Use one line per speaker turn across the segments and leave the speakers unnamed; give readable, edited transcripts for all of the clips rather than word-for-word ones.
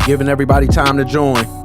Giving everybody time to join.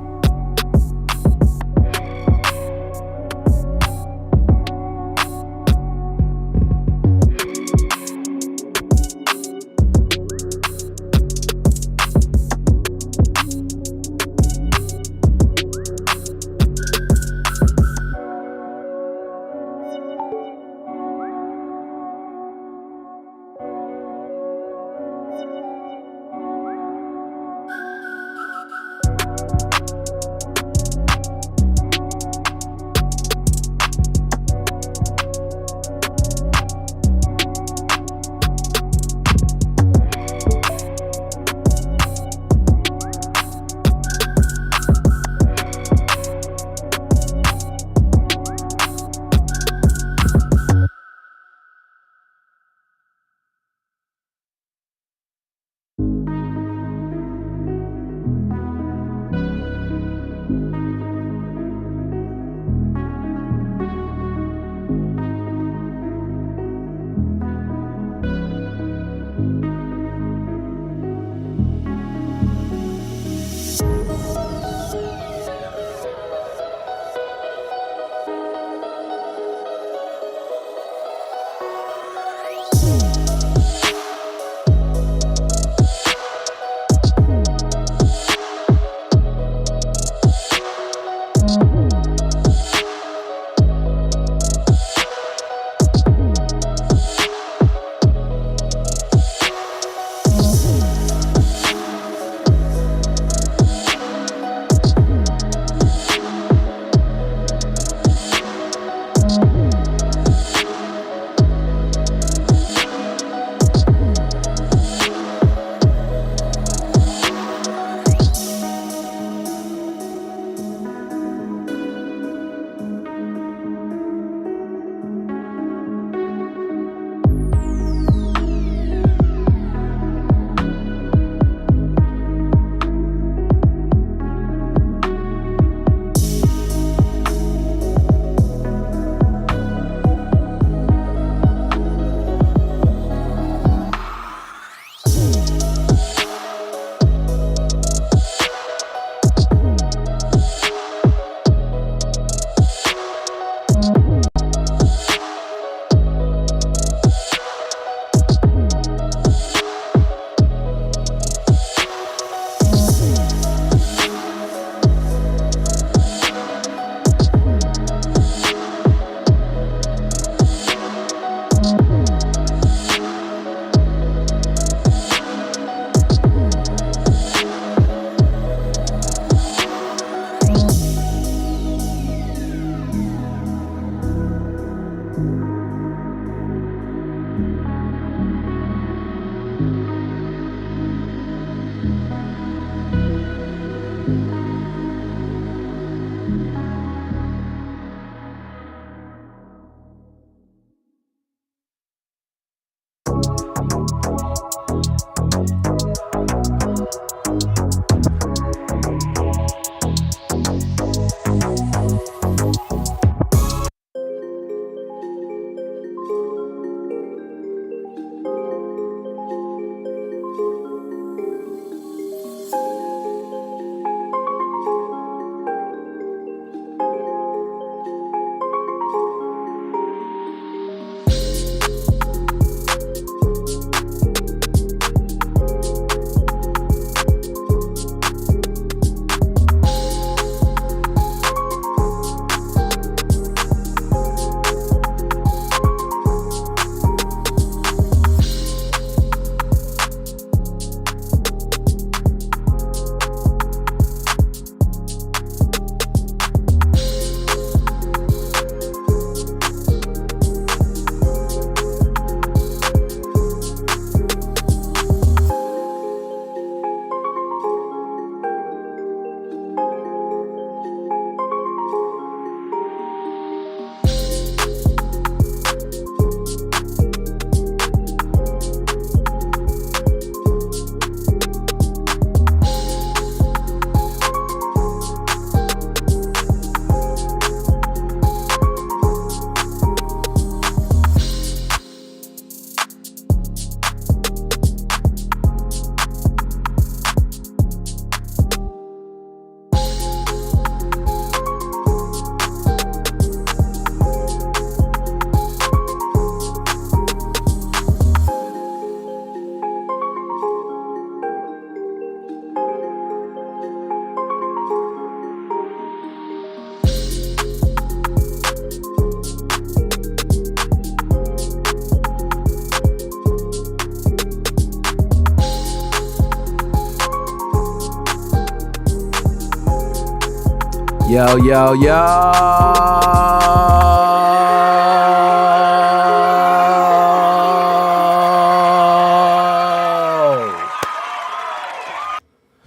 Yo, yo, yo.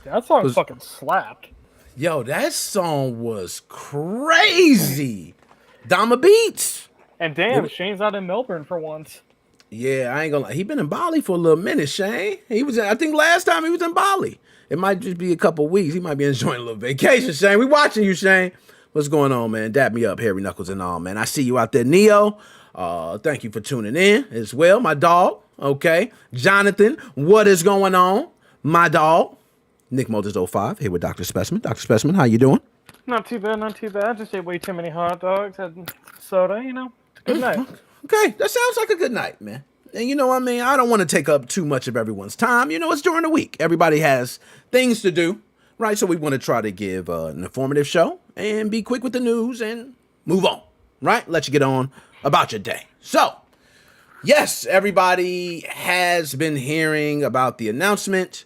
That song fucking slapped.
Yo, that song was crazy. Dama Beats.
And damn, Shane's out in Melbourne for once.
Yeah, I ain't gonna lie. He been in Bali for a little minute, Shane. I think last time he was in Bali. It might just be a couple weeks. He might be enjoying a little vacation, Shane. We watching you, Shane. What's going on, man? Dap me up, Harry Knuckles and all, man. I see you out there, Neo. Thank you for tuning in as well, my dog. Okay. Jonathan, what is going on? My dog. Nick Motors 05 here with Dr. Specimen. Dr. Specimen, how you doing?
Not too bad, not too bad. Just ate way too many hot dogs, had soda, you know. Good night.
Okay, that sounds like a good night, man. And you know what I mean? I don't want to take up too much of everyone's time. You know, it's during the week. Everybody has things to do, right? So we want to try to give an informative show and be quick with the news and move on, right? Let you get on about your day. So, yes, everybody has been hearing about the announcement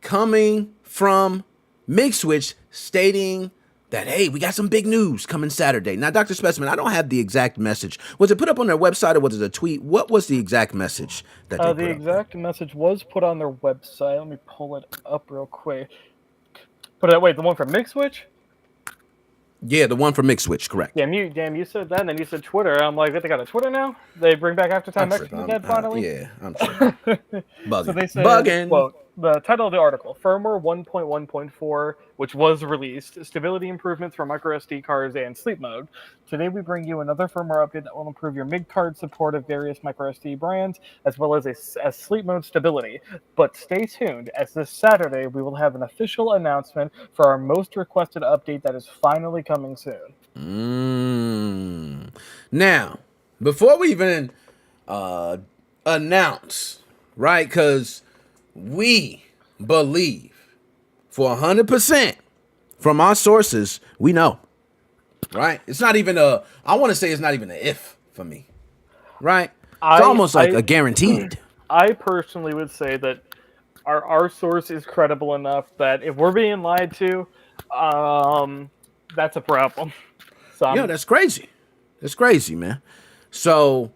coming from MigSwitch stating that, hey, we got some big news coming Saturday. Now, Dr. Specimen, I don't have the exact message. Was it put up on their website or was it a tweet? What was the exact message that they put
The exact message was put on their website. Let me pull it up real quick. But wait, the one from MigSwitch?
Yeah, the one from MigSwitch, correct.
Damn, you said that, and then you said Twitter. I'm like, they got a Twitter now? They bring back After Time X from the Dead finally?
Yeah, I'm sure. Bugging.
So they said,
Bugging.
Well, the title of the article, Firmware 1.1.4, which was released, Stability Improvements for MicroSD cards and Sleep Mode. Today we bring you another firmware update that will improve your MIG card support of various MicroSD brands, as well as Sleep Mode stability. But stay tuned, as this Saturday we will have an official announcement for our most requested update that is finally coming soon.
Now, before we even announce, right, because we believe for 100% from our sources, we know, right? It's not even I want to say it's not even an if for me, right? It's almost like a guaranteed.
I personally would say that our source is credible enough that if we're being lied to, that's a problem. So
Yeah, that's crazy. That's crazy, man. So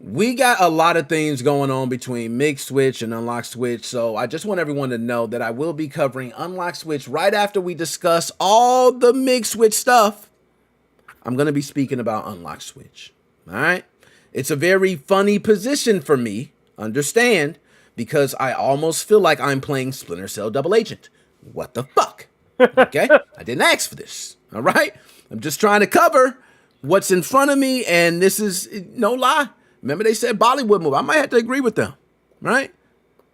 we got a lot of things going on between MigSwitch and UnlockSwitch, so I just want everyone to know that I will be covering UnlockSwitch right after we discuss all the MigSwitch stuff. I'm going to be speaking about UnlockSwitch, all right? It's a very funny position for me, understand, because I almost feel like I'm playing Splinter Cell Double Agent. What the fuck? Okay? I didn't ask for this, all right? I'm just trying to cover what's in front of me, and this is no lie. Remember they said Bollywood movie. I might have to agree with them, right?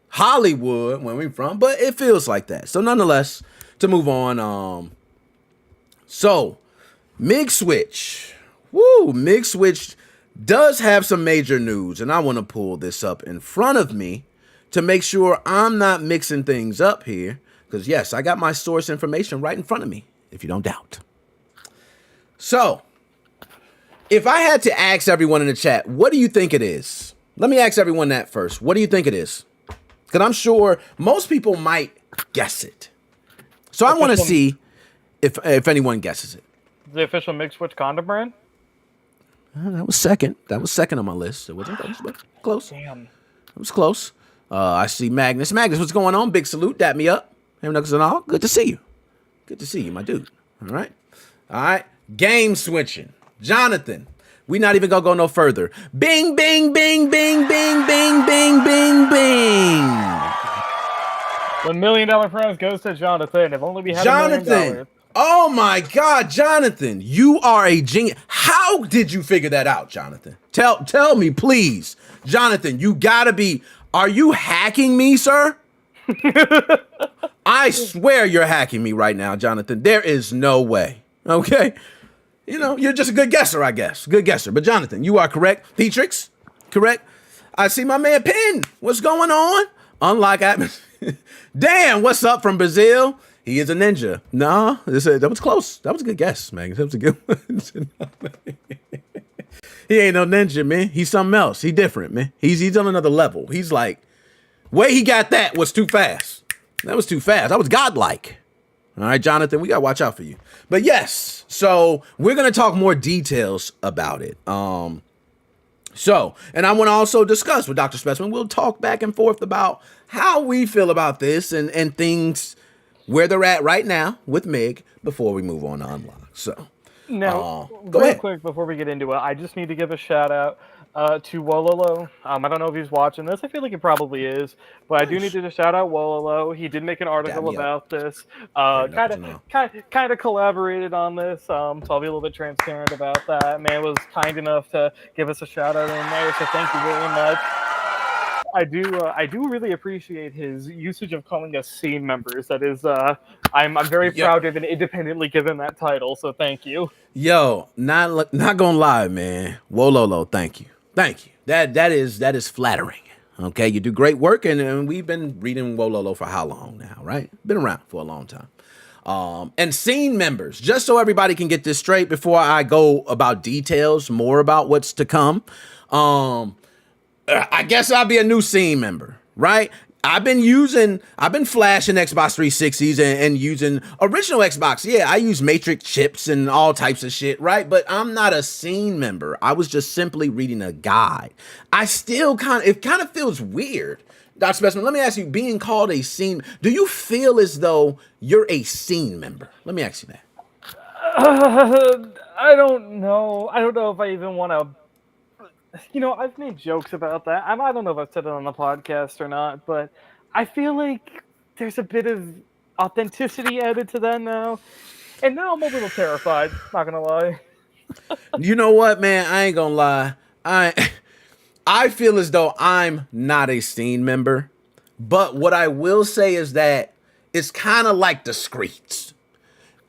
Hollywood, where we from, but it feels like that. So nonetheless, to move on, so MigSwitch. Woo, MigSwitch does have some major news, and I want to pull this up in front of me to make sure I'm not mixing things up here, because yes, I got my source information right in front of me, if you don't doubt. So, if I had to ask everyone in the chat, what do you think it is? Let me ask everyone that first. What do you think it is? Because I'm sure most people might guess it. So I want to see if anyone guesses it.
The official MigSwitch condom brand?
That was second. That was second on my list. It wasn't close.
Damn.
It was close. I see Magnus. Magnus, what's going on? Big salute. Dap me up. Hey, Knuckles and all. Good to see you. Good to see you, my dude. All right. All right. Game switching. Jonathan, we not even gonna go no further. Bing, bing, bing, bing, bing, bing, bing, bing, bing.
The $1 million prize goes to Jonathan. If only we had
Jonathan.
$1 million.
Oh my God, Jonathan, you are a genius. How did you figure that out, Jonathan? Tell me, please. Jonathan, you gotta be. Are you hacking me, sir? I swear you're hacking me right now, Jonathan. There is no way. Okay. You know, you're just a good guesser, I guess. Good guesser. But Jonathan, you are correct. Petrix, correct. I see my man Penn. What's going on? Unlock atmosphere. Damn, what's up from Brazil? He is a ninja. No, that was close. That was a good guess, man. That was a good one. He ain't no ninja, man. He's something else. He different, man. He's on another level. He's like, way he got that was too fast. That was too fast. I was godlike. All right, Jonathan, we got to watch out for you. But yes, so we're going to talk more details about it. And I want to also discuss with Dr. Specimen. We'll talk back and forth about how we feel about this and things where they're at right now with Mig before we move on to Unlock. So
Now,
go
real
ahead.
quick before we get into it, I just need to give a shout out to Wololo. I don't know if he's watching this. I feel like he probably is, but I do need to shout out Wololo. He did make an article about this. Kind of collaborated on this. So I'll be a little bit transparent about that. Man was kind enough to give us a shout out in there, so thank you very much. I do really appreciate his usage of calling us scene members. That is, I'm very proud to have independently given that title. So thank you.
Yo, not gonna lie, man. Wololo, thank you. That is flattering. Okay, you do great work, and we've been reading Wololo for how long now, right? Been around for a long time. And scene members, just so everybody can get this straight before I go about details, more about what's to come. I guess I'll be a new scene member, right? I've been flashing Xbox 360s and using original Xbox. Yeah, I use Matrix chips and all types of shit, right? But I'm not a scene member. I was just simply reading a guide. It kind of feels weird. Dr. Specimen, let me ask you, being called a scene, do you feel as though you're a scene member? Let me ask you
that. I don't know. I don't know if I even want to. I've made jokes about that. I don't know if I've said it on the podcast or not, but I feel like there's a bit of authenticity added to that now. And now I'm a little terrified, not gonna lie.
You know what, man? I ain't gonna lie. I feel as though I'm not a scene member, but what I will say is that it's kind of like the streets.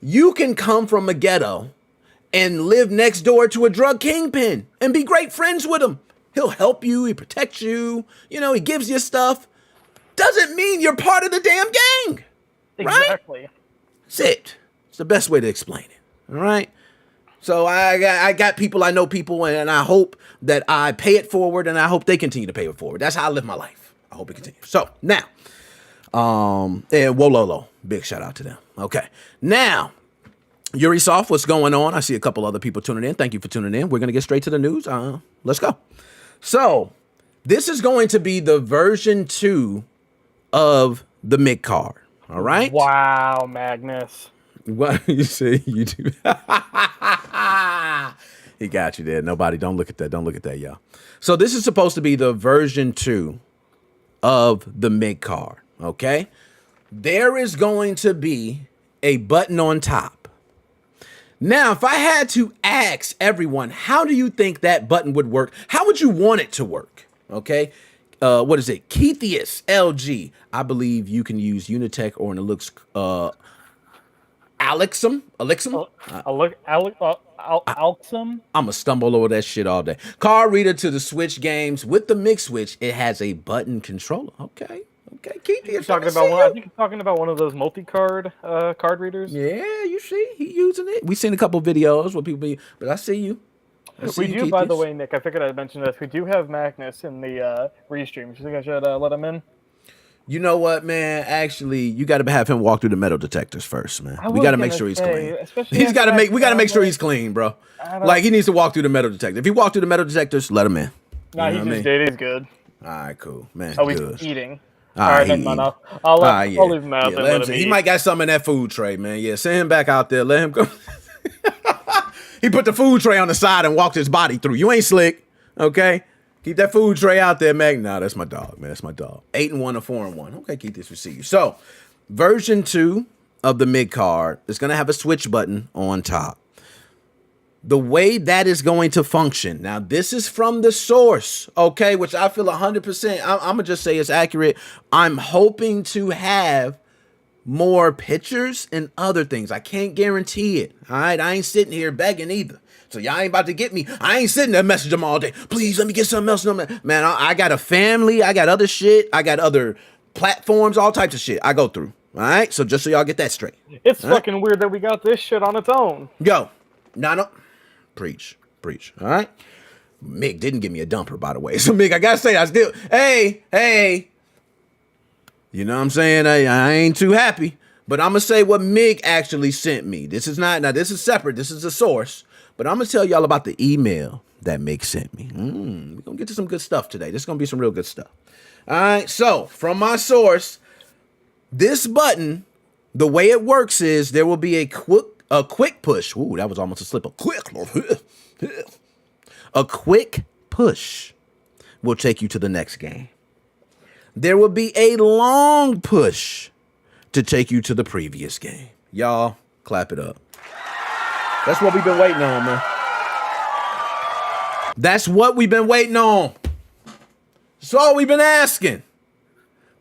You can come from a ghetto and live next door to a drug kingpin and be great friends with him. He'll help you. He protects you. He gives you stuff. Doesn't mean you're part of the damn gang.
Exactly.
Right? That's it. It's the best way to explain it. All right. So I got people, I know people, and I hope that I pay it forward, and I hope they continue to pay it forward. That's how I live my life. I hope it continues. So now, and Wololo, big shout out to them. Okay. Now, Yuri Soft, what's going on? I see a couple other people tuning in. Thank you for tuning in. We're going to get straight to the news. Let's go. So this is going to be the version 2 of the Mig card. All right.
Wow, Magnus.
What you say you do? He got you there. Nobody, don't look at that. Don't look at that, y'all. So this is supposed to be the version 2 of the Mig card. Okay. There is going to be a button on top. Now, if I had to ask everyone, how do you think that button would work? How would you want it to work? Okay. What is it? Keithius LG. I believe you can use Unitech or in it looks Alexum.
Alexum.
I'm gonna stumble over that shit all day. Card reader to the Switch games with the MigSwitch. It has a button controller. Okay. Keithius.
I think you're talking about one of those multi-card card readers.
Yeah, you see, he using it. We've seen a couple videos where people but I see you.
We do, by the way, Nick. I figured I'd mention this. We do have Magnus in the restream. Do you think I should let him in?
You know what, man? Actually, you got to have him walk through the metal detectors first, man. We got to make sure he's clean. We got to make sure he's clean, bro. Like he needs to walk through the metal detector. If he walk through the metal detectors, let him in.
Nah, he just did. He's good.
All right, cool, man.
Oh, he's eating. All right, never mind. I'll leave him out there. Let him
he might got something in that food tray, man. Yeah, send him back out there. Let him go. He put the food tray on the side and walked his body through. You ain't slick, okay? Keep that food tray out there, Meg. Nah, that's my dog, man. That's my dog. 8-1 or 4-1. Okay, keep this. We see you. So, version 2 of the Mig card is going to have a switch button on top. The way that is going to function. Now, this is from the source, okay, which I feel 100%. I'm going to just say it's accurate. I'm hoping to have more pictures and other things. I can't guarantee it. All right. I ain't sitting here begging either. So y'all ain't about to get me. I ain't sitting there messaging them all day. Please let me get something else. Man, I got a family. I got other shit. I got other platforms, all types of shit I go through. All right. So just so y'all get that straight.
It's fucking weird that we got this shit on its own.
Yo, no. Preach. All right. Mig didn't give me a dumper, by the way. So Mig, I gotta say, I still, hey. You know what I'm saying? I ain't too happy. But I'm gonna say what Mig actually sent me. This is not, now this is separate. This is a source. But I'm gonna tell y'all about the email that Mig sent me. We're gonna get to some good stuff today. This is gonna be some real good stuff. All right. So from my source, this button, the way it works is there will be a quick push. Ooh, that was almost a slip. A quick push will take you to the next game. There will be a long push to take you to the previous game. Y'all, clap it up. That's what we've been waiting on, man. That's what we've been waiting on. That's all we've been asking.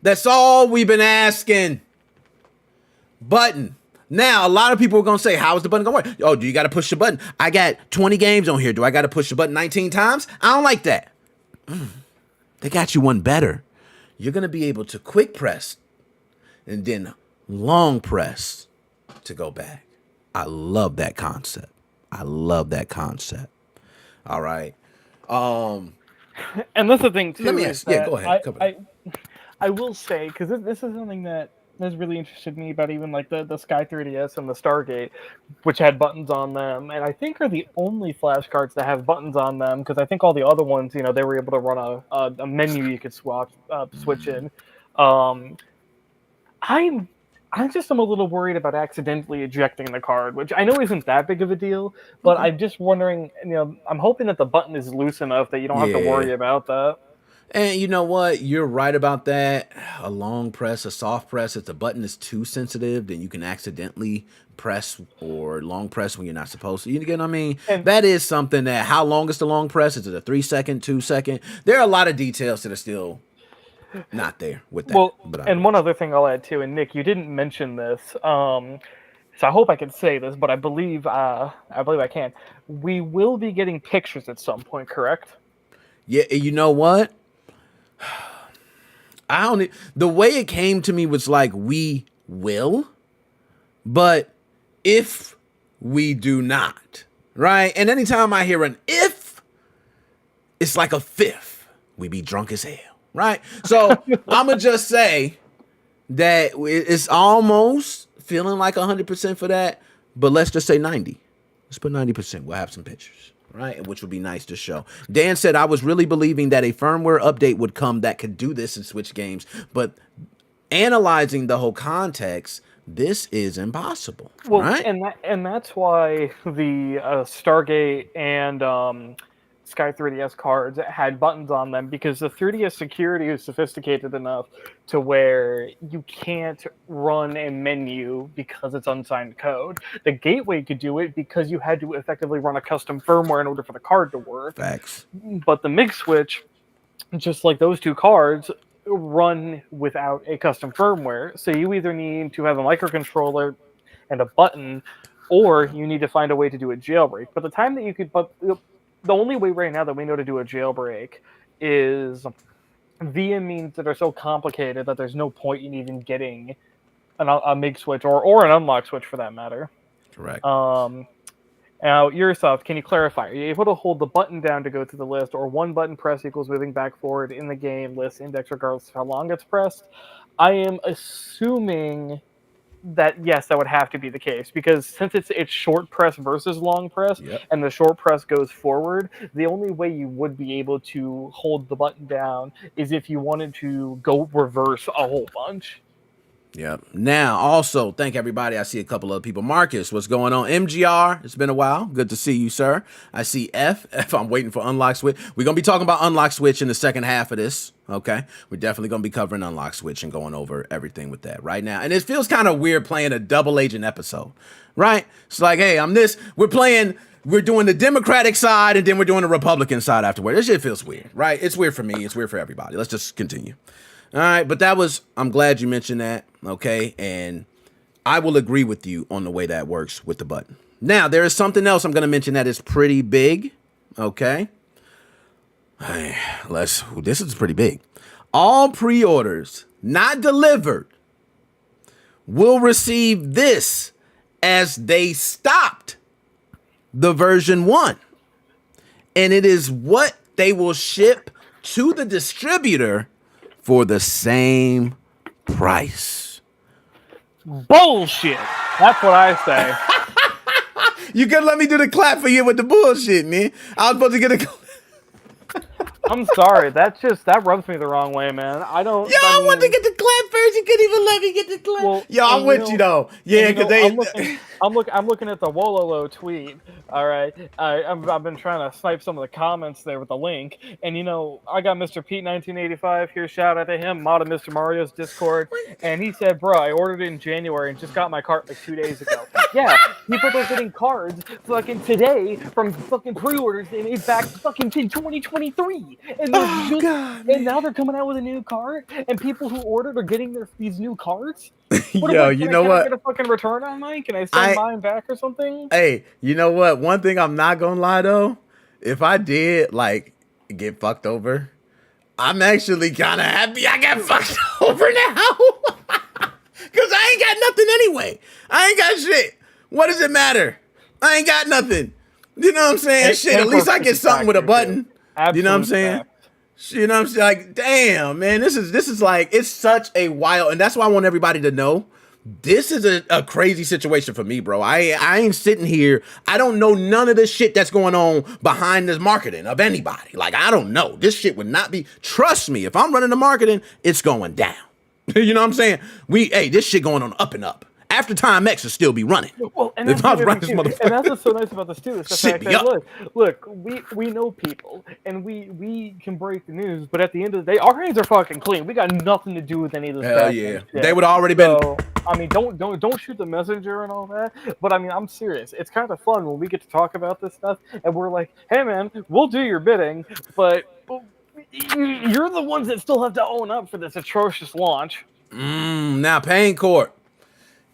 That's all we've been asking. Button. Now, a lot of people are going to say, how is the button going to work? Oh, do you got to push the button? I got 20 games on here. Do I got to push the button 19 times? I don't like that. They got you one better. You're going to be able to quick press and then long press to go back. I love that concept. I love that concept. All right.
And that's the thing too.
Let me ask. Yeah, go ahead.
I will say, because this is something that has really interested me about even like the Sky 3DS and the Stargate, which had buttons on them, and I think are the only flashcards that have buttons on them, because I think all the other ones, you know, they were able to run a menu you could switch in. I just am a little worried about accidentally ejecting the card, which I know isn't that big of a deal, but I'm just wondering, you know, I'm hoping that the button is loose enough that you don't have to worry about that.
And you know what? You're right about that. A long press, a soft press, if the button is too sensitive, then you can accidentally press or long press when you're not supposed to. You get what I mean? And that is something that, how long is the long press? Is it a 3 second, 2 second? There are a lot of details that are still not there with that.
Well, and one other thing I'll add too, and Nick, you didn't mention this, so I hope I can say this, but I believe I can. We will be getting pictures at some point, correct?
Yeah, you know what? The way it came to me was like, we will, but if we do not, right? And anytime I hear an if, it's like a fifth. We be drunk as hell, right? So I'm going to just say that it's almost feeling like 100% for that, but let's just say 90. Let's put 90%. We'll have some pictures. Right, which would be nice to show. Dan said, I was really believing that a firmware update would come that could do this in Switch games, but analyzing the whole context, this is impossible.
Well,
right?
and that's why the Stargate and Sky 3DS cards had buttons on them, because the 3DS security is sophisticated enough to where you can't run a menu because it's unsigned code. The gateway could do it because you had to effectively run a custom firmware in order for the card to work.
Facts.
But the MigSwitch, just like those two cards, run without a custom firmware. So you either need to have a microcontroller and a button, or you need to find a way to do a jailbreak. But the time that you could... The only way right now that we know to do a jailbreak is via means that are so complicated that there's no point in even getting a MIG switch or an unlock switch for that matter.
Correct.
Now, Yoursoft, can you clarify? Are you able to hold the button down to go through the list, or one button press equals moving back forward in the game list index regardless of how long it's pressed? I am assuming that yes, that would have to be the case, because since it's short press versus long press, and the short press goes forward, the only way you would be able to hold the button down is if you wanted to go reverse a whole bunch.
Yep. Now, also, thank everybody. I see a couple of people. Marcus, what's going on? MGR, it's been a while. Good to see you, sir. I see F. I'm waiting for UnlockSwitch. We're going to be talking about UnlockSwitch in the second half of this, okay? We're definitely going to be covering UnlockSwitch and going over everything with that right now. And it feels kind of weird playing a double agent episode, right? It's like, hey, we're doing the Democratic side, and then we're doing the Republican side afterward. This shit feels weird, right? It's weird for me. It's weird for everybody. Let's just continue. All right, but I'm glad you mentioned that, okay? And I will agree with you on the way that works with the button. Now, there is something else I'm going to mention that is pretty big, okay? This is pretty big. All pre-orders not delivered will receive this as they stopped the version 1. And it is what they will ship to the distributor for the same price.
Bullshit. That's what I say.
You could let me do the clap for you with the bullshit, man. I was supposed to get a.
I'm sorry. That rubs me the wrong way, man. I don't.
Yo, I wanted to get the clap first. You couldn't even let me get the clap.
Well,
Yo, I'm with you though. Yeah, because they.
I'm looking at the Wololo tweet. All right, I've been trying to snipe some of the comments there with the link, and I got Mr. Pete 1985 here. Shout out to him, mod of Mr. Mario's Discord, and he said, "Bro, I ordered it in January and just got my cart like 2 days ago." Yeah, people are getting cards fucking today from fucking pre-orders they made back fucking in 2023, and and now they're coming out with a new card, and people who ordered are getting these new cards.
Yo, you know what?
Can I get a fucking return on mine? Can I send mine back or something?
Hey, you know what? One thing I'm not gonna lie though, if I did get fucked over, I'm actually kind of happy I got fucked over now. Cause I ain't got nothing anyway. I ain't got shit. What does it matter? I ain't got nothing. You know what I'm saying? Shit, at least I get something with a button. You know what I'm saying? You know what I'm saying? Like, damn, man, this is like, it's such a wild, and that's why I want everybody to know, this is a crazy situation for me, bro. I ain't sitting here. I don't know none of this shit that's going on behind this marketing of anybody. Like, I don't know. This shit would not be, trust me, if I'm running the marketing, it's going down. You know what I'm saying? This shit going on up and up. After Time X will still be running.
Well, and that's what's so nice about this too. Is the fact that, look, we know people, and we can break the news, but at the end of the day, our hands are fucking clean. We got nothing to do with any of this.
Hell yeah, they would already been.
I mean, don't shoot the messenger and all that. But I mean, I'm serious. It's kind of fun when we get to talk about this stuff, and we're like, hey man, we'll do your bidding, but you're the ones that still have to own up for this atrocious launch.
Now, Pain Corp.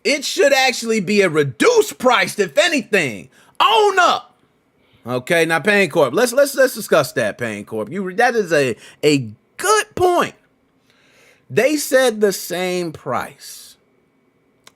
It should actually be a reduced price, if anything. Own up. Okay, now Pain Corp. Let's discuss that, Pain Corp. That is a good point. They said the same price,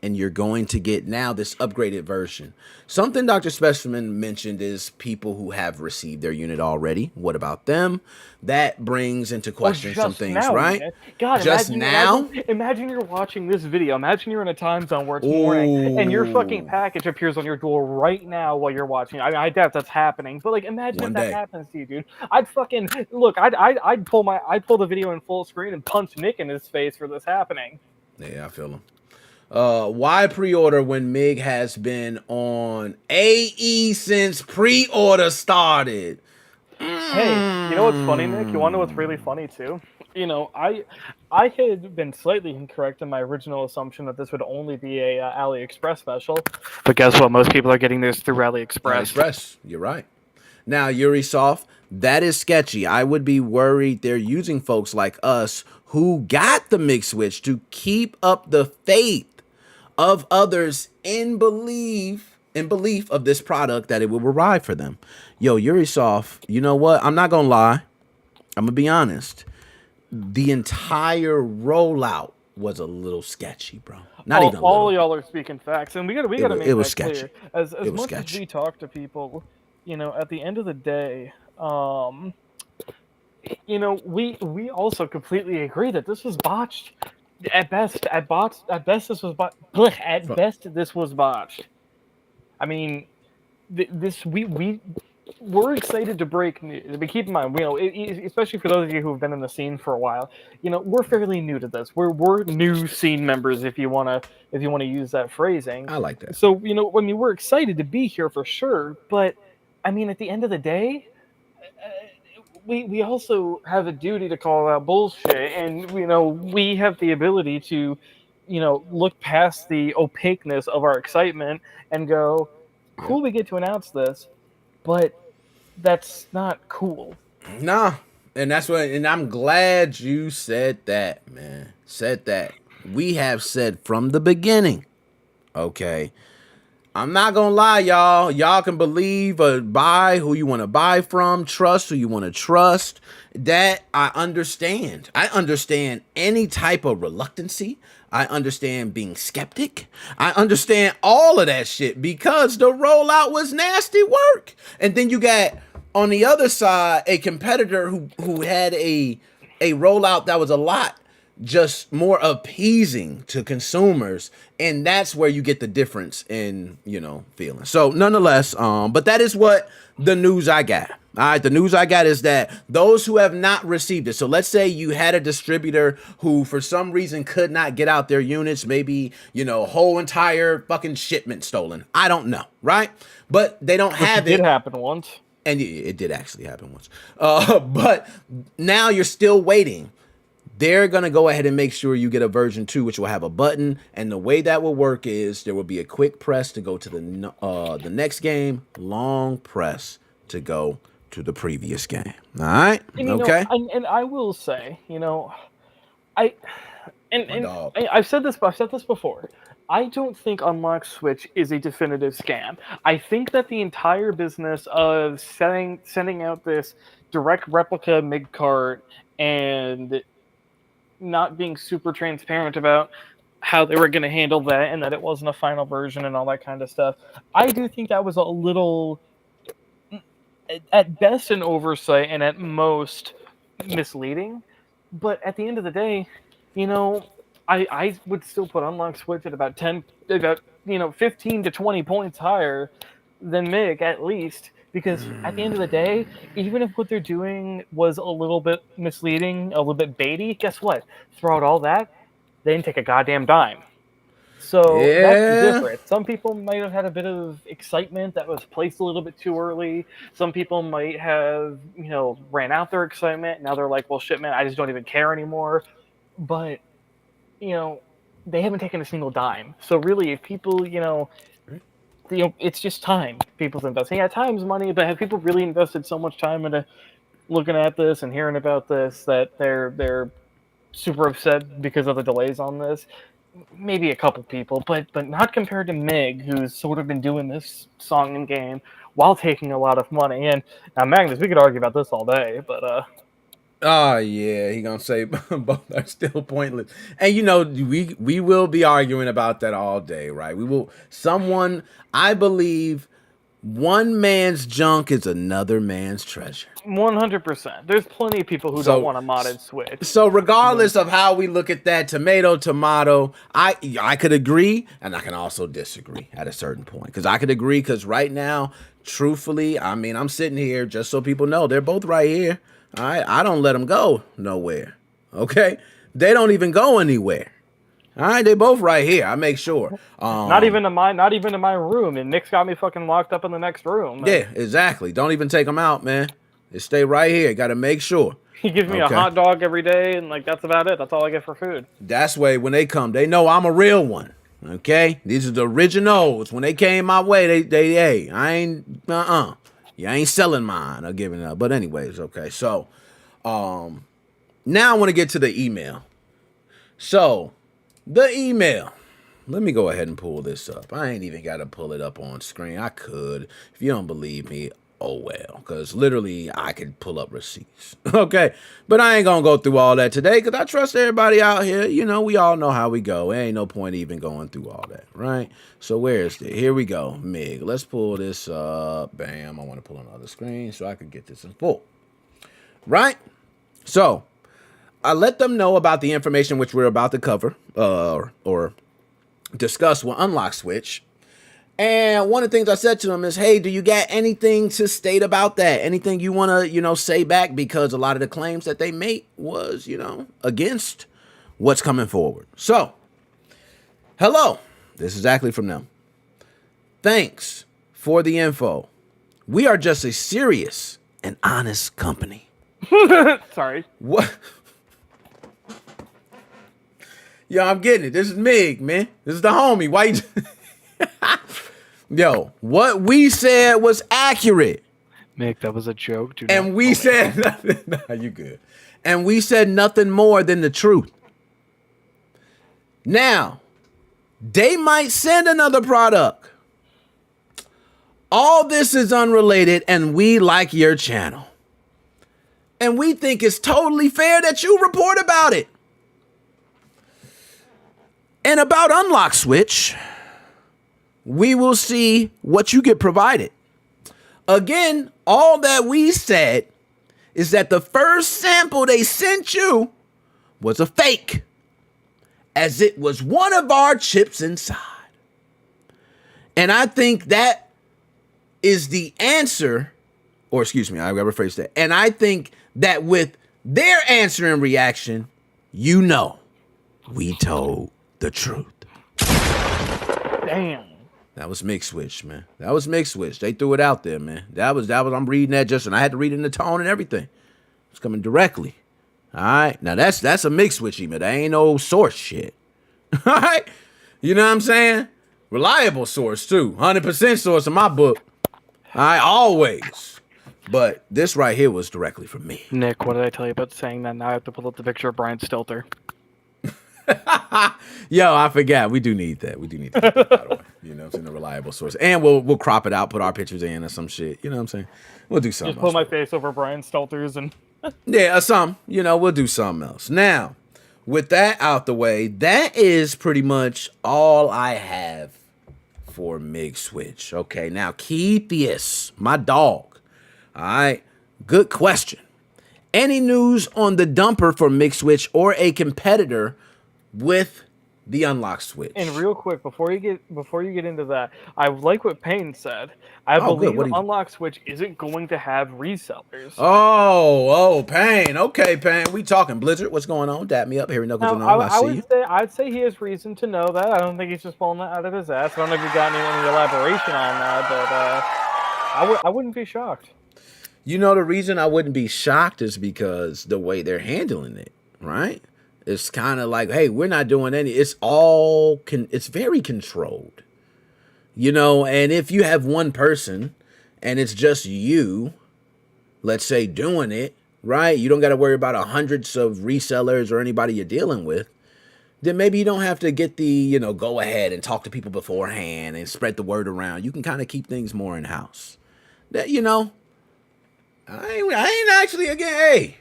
and you're going to get now this upgraded version. Something Dr. Specimen mentioned is people who have received their unit already. What about them? That brings into question some things, now, right? Man.
God, just imagine you're watching this video. Imagine you're in a time zone where it's morning, and your fucking package appears on your door right now while you're watching. I doubt that's happening, but like, imagine if that happens to you, dude. I'd fucking look. I'd pull the video in full screen and punch Nick in his face for this happening.
Yeah, I feel him. Why pre-order when Mig has been on AE since pre-order started?
Hey, you know what's funny, Nick? You want to know what's really funny too? I had been slightly incorrect in my original assumption that this would only be a AliExpress special. But guess what? Most people are getting this through AliExpress.
You're right. Now, Yurisoft, that is sketchy. I would be worried they're using folks like us who got the Mig Switch to keep up the faith of others in belief of this product that it will arrive for them. Yo, Yurisoft, you know what? I'm not gonna lie. I'm gonna be honest. The entire rollout was a little sketchy, bro. Not even
all y'all are speaking facts, and we gotta make that
sketchy.
Clear. As much as we talk to people, at the end of the day, we also completely agree that this was botched. At best, this was botched. I mean, we're excited to break news. But keep in mind, especially for those of you who have been in the scene for a while, we're fairly new to this. We're new scene members, if you wanna use that phrasing.
I like that.
So we're excited to be here for sure. But I mean, at the end of the day, we also have a duty to call out bullshit, and we have the ability to look past the opaqueness of our excitement and go, cool, we get to announce this, but that's not cool.
Nah, and I'm glad you said that, man. We have said from the beginning, okay, I'm not gonna lie, y'all. Y'all can believe or buy who you want to buy from, trust who you want to trust. That I understand. I understand any type of reluctancy. I understand being skeptic. I understand all of that shit because the rollout was nasty work. And then you got on the other side a competitor who had a rollout that was a lot just more appeasing to consumers, and that's where you get the difference in, you know, feeling. So nonetheless, but that is what the news I got. All right, the news I got is that those who have not received it. So let's say you had a distributor who for some reason could not get out their units, maybe, you know, whole entire fucking shipment stolen. I don't know, right? But they don't have it.
It did happen once.
And it did actually happen once. But now you're still waiting. They're going to go ahead and make sure you get a version 2, which will have a button. And the way that will work is there will be a quick press to go to the next game, long press to go to the previous game. All right?
And,
okay?
And I will say, you know, I've said this before. I don't think UnlockSwitch is a definitive scam. I think that the entire business of sending out this direct replica MIG cart and not being super transparent about how they were going to handle that and that it wasn't a final version and all that kind of stuff, I do think that was a little, at best, an oversight and at most misleading. But at the end of the day, you know, I would still put UnlockSwitch at about 15 to 20 points higher than MIG, at least, because at the end of the day, even if what they're doing was a little bit misleading, a little bit baity, guess what? Throughout all that, they didn't take a goddamn dime. So that's the difference. Some people might have had a bit of excitement that was placed a little bit too early. Some people might have, you know, ran out their excitement. Now they're like, well, shit, man, I just don't even care anymore. But, you know, they haven't taken a single dime. So really, if people, you know, it's just time people's investing. Yeah, time's money, but have people really invested so much time into looking at this and hearing about this that they're super upset because of the delays on this? Maybe a couple people, but not compared to Mig, who's sort of been doing this song and game while taking a lot of money. And now, Magnus, we could argue about this all day, but
oh yeah, he gonna say both are still pointless. And you know, we will be arguing about that all day, right? We will. I believe one man's junk is another man's treasure.
100%. There's plenty of people who don't want a modded Switch.
So regardless of how we look at that, tomato, I could agree, and I can also disagree at a certain point. Because I could agree, because right now, truthfully, I mean, I'm sitting here just so people know they're both right here. All right, I don't let them go nowhere. Okay, they don't even go anywhere. All right, they both right here. I make sure.
Not even in my room. And Nick's got me fucking locked up in the next room.
Yeah, exactly. Don't even take them out, man. They stay right here. Got to make sure.
He gives me a hot dog every day, and like that's about it. That's all I get for food.
That's why when they come, they know I'm a real one. Okay, these are the originals. When they came my way, they hey, I ain't you ain't selling mine or giving it up. But anyways, okay. So, now I want to get to the email. So, the email. Let me go ahead and pull this up. I ain't even got to pull it up on screen. I could. If you don't believe me, oh well. Because literally, I could pull up receipts. Okay. But I ain't going to go through all that today because I trust everybody out here. You know, we all know how we go. There ain't no point even going through all that, right? So where is it? Here we go. Mig. Let's pull this up. Bam. I want to pull another screen so I can get this in full. Right? So, I let them know about the information which we're about to cover or discuss with UnlockSwitch. And one of the things I said to them is, hey, do you got anything to state about that? Anything you want to, you know, say back? Because a lot of the claims that they made was, you know, against what's coming forward. So, hello. This is exactly from them. Thanks for the info. We are just a serious and honest company.
Sorry.
What? Yo, I'm getting it. This is Mig, man. This is the homie. Why you... Yo, what we said was accurate.
Mick, that was a joke.
And we said nothing. Nah, you good. And we said nothing more than the truth. Now, they might send another product. All this is unrelated, and we like your channel. And we think it's totally fair that you report about it. And about UnlockSwitch, we will see what you get provided. Again, all that we said is that the first sample they sent you was a fake. as it was one of our chips inside. And I think that is the answer, or excuse me, I gotta rephrase that. And I think that with their answer and reaction, you know, we told the truth.
Damn.
That was MigSwitch, man. That was MigSwitch. They threw it out there, man. That was. I'm reading that and I had to read it in the tone and everything. It's coming directly. All right. Now that's a MigSwitch email. That ain't no source shit. All right. You know what I'm saying? Reliable source too. 100% source in my book. All right. Always. But this right here was directly from me.
Nick, what did I tell you about saying that? Now I have to pull up the picture of Brian Stelter.
Yo, I forgot. We do need that. We do need that, by the way. You know, it's in a reliable source. And we'll crop it out, put our pictures in or some shit. You know what I'm saying? We'll do something
Just pull
else.
my face over Brian Stelter's and...
Yeah, some. You know, we'll do something else. Now, with that out the way, that is pretty much all I have for MigSwitch. Okay, now Keithius, my dog. All right, good question. Any news on the dumper for MigSwitch or a competitor with the UnlockSwitch?
And real quick, before you get into that, I like what Payne said. I believe UnlockSwitch isn't going to have resellers.
Oh, Payne. Okay, Payne. We talking Blizzard. What's going on? Dap me up here. Knuckles and all.
I'd say he has reason to know that. I don't think he's just pulling that out of his ass. I don't know if you got any elaboration on that, but I wouldn't be shocked.
You know, the reason I wouldn't be shocked is because the way they're handling it, right? It's kind of like, hey, we're not doing any. It's very controlled, you know. And if you have one person and it's just you, let's say, doing it, right? You don't got to worry about hundreds of resellers or anybody you're dealing with. Then maybe you don't have to get the, go ahead and talk to people beforehand and spread the word around. You can kind of keep things more in house. That, I ain't actually, again, hey,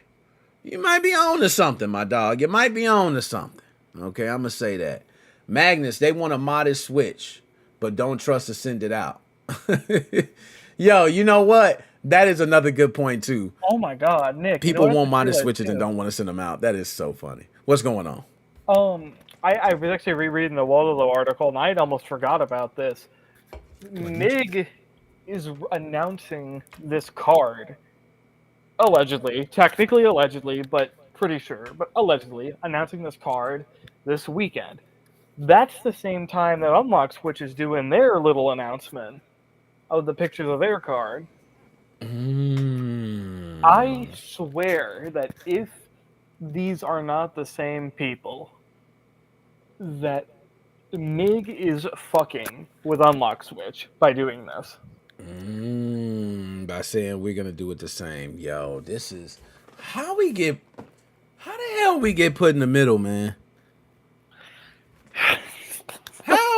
you might be on to something, my dog. You might be on to something. Okay, I'm going to say that. Magnus, they want a modest switch, but don't trust to send it out. Yo, you know what? That is another good point, too.
Oh, my God, Nick.
People want modest switches and don't want to send them out. That is so funny. What's going on?
I was actually rereading the Wallow article, and I had almost forgot about this. Mig is announcing this card. Allegedly, technically allegedly, but pretty sure, but allegedly announcing this card this weekend. That's the same time that UnlockSwitch is doing their little announcement of the pictures of their card. I swear that if these are not the same people, that Mig is fucking with UnlockSwitch by doing this.
By saying we're gonna do it the same. Yo, this is how the hell we get put in the middle, man? How,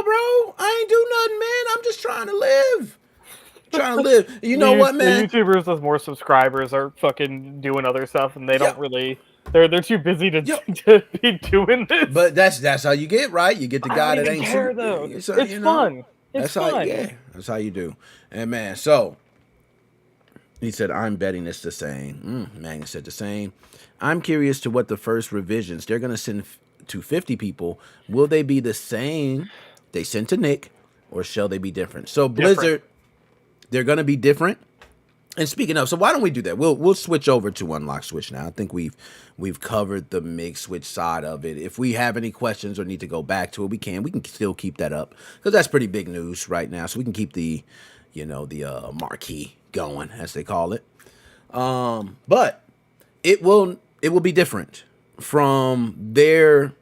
bro? I ain't do nothing, man. I'm just trying to live. You know what, man?
The YouTubers with more subscribers are fucking doing other stuff, and they don't really. They're too busy to be doing this.
But that's how you get, right? You get the guy that ain't
care though. It's fun. It's fun.
That's how you do. And man, so he said, I'm betting it's the same. Magnus said the same. I'm curious to what the first revisions they're going to send to 50 people. Will they be the same they sent to Nick, or shall they be different? So Blizzard, they're going to be different. And speaking of, so why don't we do that? We'll switch over to UnlockSwitch now. I think we've covered the MigSwitch side of it. If we have any questions or need to go back to it, we can still keep that up because that's pretty big news right now. So we can keep the marquee going, as they call it. But it will be different from their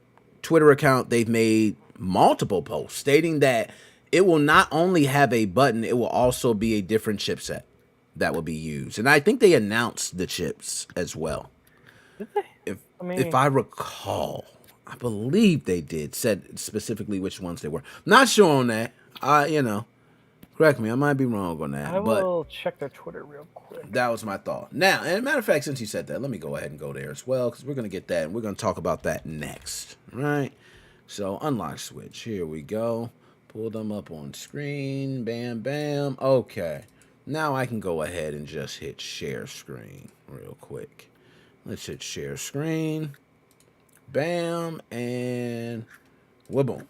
Twitter account. They've made multiple posts stating that it will not only have a button, it will also be a different chipset that will be used. And I think they announced the chips as well.
Did they?
If I recall, I believe they did, said specifically which ones they were. Not sure on that. Correct me, I might be wrong on that.
I will check their Twitter real quick.
That was my thought. Now, and as a matter of fact, since you said that, let me go ahead and go there as well, because we're going to get that, and we're going to talk about that next. Right? So, UnlockSwitch. Here we go. Pull them up on screen. Bam, bam. Okay. Now I can go ahead and just hit share screen real quick. Let's hit share screen. Bam. And Waboom.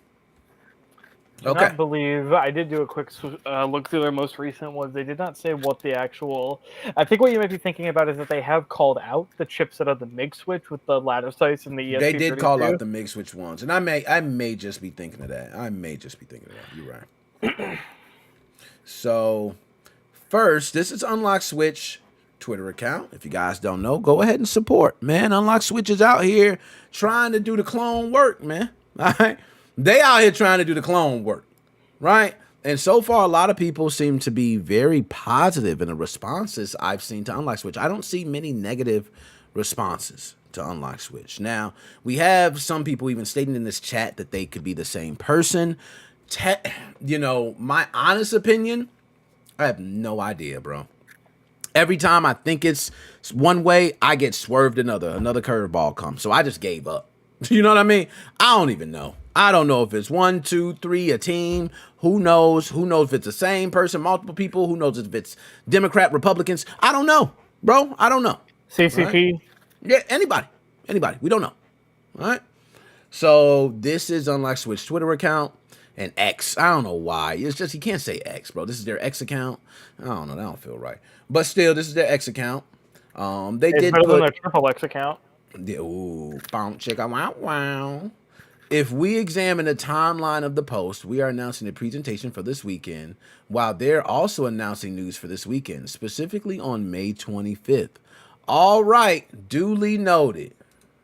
Do
Okay.
not believe I did do a quick look through their most recent ones. They did not say what the actual. I think what you might be thinking about is that they have called out the chipset of the Mig Switch with the ladder sites and the
They did call out
ESP32.
the MigSwitch ones, and I may just be thinking of that. You're right. So first, this is UnlockSwitch Twitter account. If you guys don't know, go ahead and support, man. UnlockSwitch is out here trying to do the clone work, man. All right, they out here trying to do the clone work, right? And so far, a lot of people seem to be very positive in the responses I've seen to UnlockSwitch. I don't see many negative responses to UnlockSwitch. Now, we have some people even stating in this chat that they could be the same person. My honest opinion, I have no idea, bro. Every time I think it's one way, I get swerved another curveball comes. So I just gave up. You know what I mean? I don't even know. I don't know if it's 1, 2, 3, a team. Who knows? Who knows if it's the same person, multiple people? Who knows if it's Democrat, Republicans? I don't know, bro. I don't know.
CCP.
Right? Yeah, anybody. We don't know. All right. So this is UnlockSwitch Twitter account and X. I don't know why. It's just you can't say X, bro. This is their X account. I don't know. That don't feel right. But still, this is their X account. They
It's
did
better
put
than their triple X account.
ooh, bounce check out wow. If we examine the timeline of the post, we are announcing the presentation for this weekend, while they're also announcing news for this weekend, specifically on May 25th. All right, duly noted.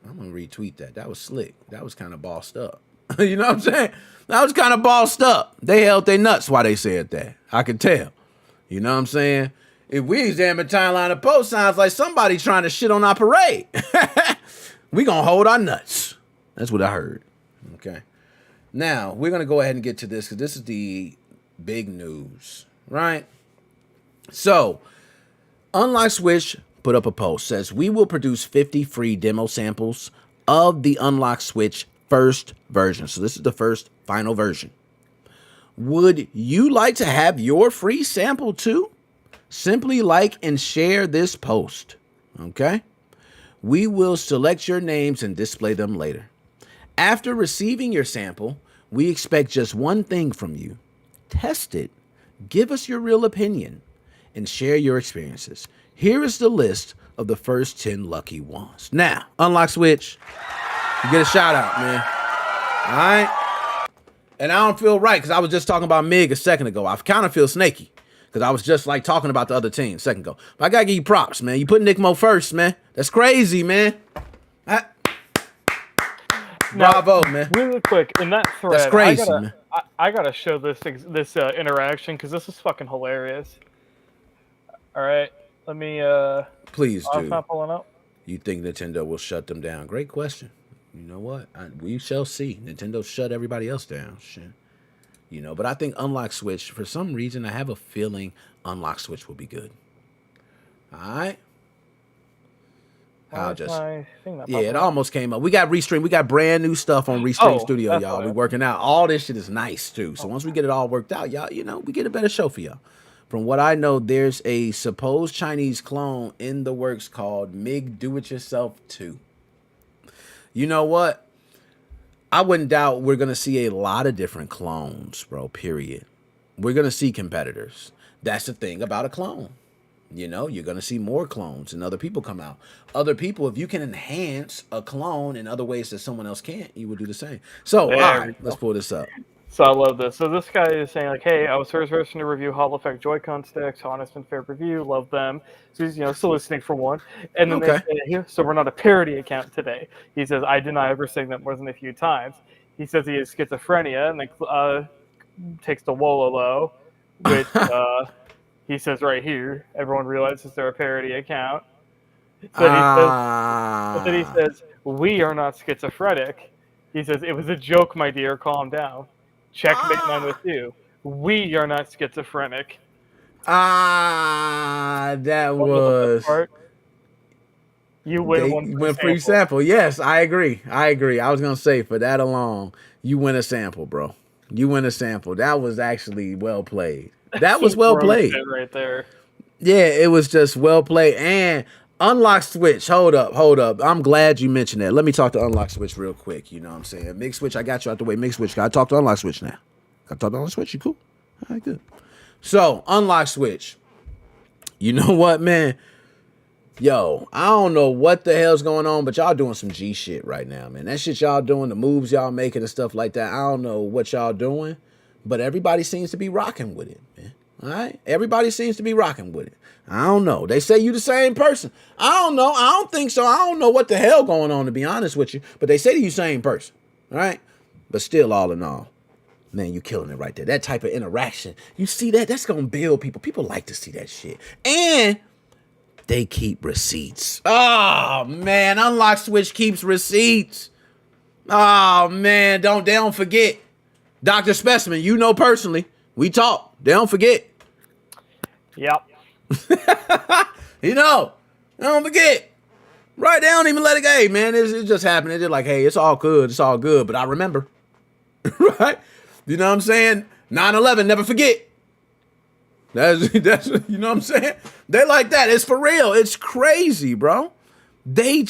I'm going to retweet that. That was slick. That was kind of bossed up. You know what I'm saying? That was kind of bossed up. They held their nuts while they said that. I could tell. You know what I'm saying? If we examine timeline of post, sounds like somebody trying to shit on our parade. We going to hold our nuts. That's what I heard. Okay. Now, we're going to go ahead and get to this because this is the big news, right? So, UnlockSwitch put up a post, says, we will produce 50 free demo samples of the UnlockSwitch first version. So this is the first final version. Would you like to have your free sample too? Simply like and share this post, okay? We will select your names and display them later. After receiving your sample, we expect just one thing from you. Test it, give us your real opinion, and share your experiences. Here is the list of the first 10 lucky ones. Now, UnlockSwitch, you get a shout out, man. All right? And I don't feel right because I was just talking about Mig a second ago. I kind of feel snaky because I was just like talking about the other team a second ago. But I got to give you props, man. You put Nick Mo first, man. That's crazy, man. Bravo, man.
Really quick, in that thread,
That's crazy, man.
I gotta show this interaction because this is fucking hilarious. All right, let me.
Please
oh,
do.
it's not pulling up.
You think Nintendo will shut them down? Great question. You know what? We shall see. Nintendo shut everybody else down. Shit. You know, but I think UnlockSwitch, for some reason, I have a feeling UnlockSwitch will be good. All right. It almost came up. We got Restream. We got brand new stuff on Restream Studio, y'all. We're working out. All this shit is nice, too. So once we get it all worked out, y'all, you know, we get a better show for y'all. From what I know, there's a supposed Chinese clone in the works called Mig Do-It-Yourself 2. You know what? I wouldn't doubt we're going to see a lot of different clones, bro, period. We're going to see competitors. That's the thing about a clone. You know, you're going to see more clones and other people come out. Other people, if you can enhance a clone in other ways that someone else can't, you would do the same. So, all right, let's pull this up.
So I love this. So this guy is saying like, hey, I was first person to review Hall Effect Joy-Con sticks, honest and fair review, love them. So he's, soliciting for one. And then they say, so we're not a parody account today. He says, I deny ever saying that more than a few times. He says he has schizophrenia and takes the Wololo, which he says right here, everyone realizes they're a parody account. But then he says, we are not schizophrenic. He says, it was a joke, my dear, calm down. Checkmate man with you. We are not schizophrenic.
That was...
You win one
free sample. Yes, I agree. I was going to say, for that alone, you win a sample, bro. You win a sample. That was actually well played. That was well played.
Right there.
Yeah, it was just well played. And UnlockSwitch. Hold up. I'm glad you mentioned that. Let me talk to UnlockSwitch real quick. You know what I'm saying? MigSwitch, I got you out the way. MigSwitch, I talk to UnlockSwitch now. I talk to UnlockSwitch. You cool? All right, good. So, UnlockSwitch. You know what, man? Yo, I don't know what the hell's going on, but y'all doing some G shit right now, man. That shit y'all doing, the moves y'all making and stuff like that, I don't know what y'all doing, but everybody seems to be rocking with it, man. All right? Everybody seems to be rocking with it. I don't know. They say you the same person. I don't know. I don't think so. I don't know what the hell going on, to be honest with you, but they say you same person, all right? But still, all in all, man, you killing it right there. That type of interaction, you see that? That's going to build people. People like to see that shit. And they keep receipts. Oh, man, UnlockSwitch keeps receipts. Oh, man, they don't forget. Dr. Specimen, you know personally, we talk. They don't forget.
Yep.
You know, don't forget. Right, they don't even let it go. Hey, man, it just happened. They're like, hey, it's all good. It's all good. But I remember. Right? You know what I'm saying? 9/11, never forget. That's you know what I'm saying? They like that. It's for real. It's crazy, bro. They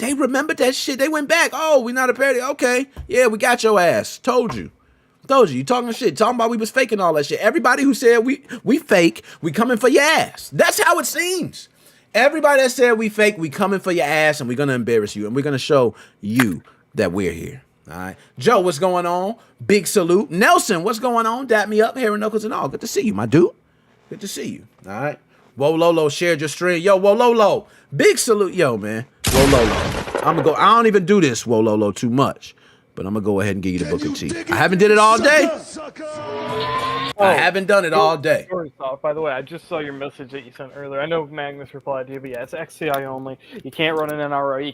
remembered that shit. They went back. Oh, we not a parody. Okay. Yeah, we got your ass. Told you. You talking shit. Talking about we was faking all that shit. Everybody who said we fake, we coming for your ass. That's how it seems. Everybody that said we fake, we coming for your ass, and we're gonna embarrass you, and we're gonna show you that we're here. All right. Joe, what's going on? Big salute. Nelson, what's going on? Dap me up, hair and knuckles and all. Good to see you, my dude. Good to see you. All right. Whoa Lolo shared your stream. Yo, Whoa Lolo. Big salute. Yo, man. Whoa Lolo. I'm gonna go. I don't even do this, Whoa Lolo, too much. But I'm gonna go ahead and give you the book of tea. I haven't did it all day. I haven't done it all day.
By the way, I just saw your message that you sent earlier. I know Magnus replied to you, but yeah, it's XCI only. You can't run an NRO. You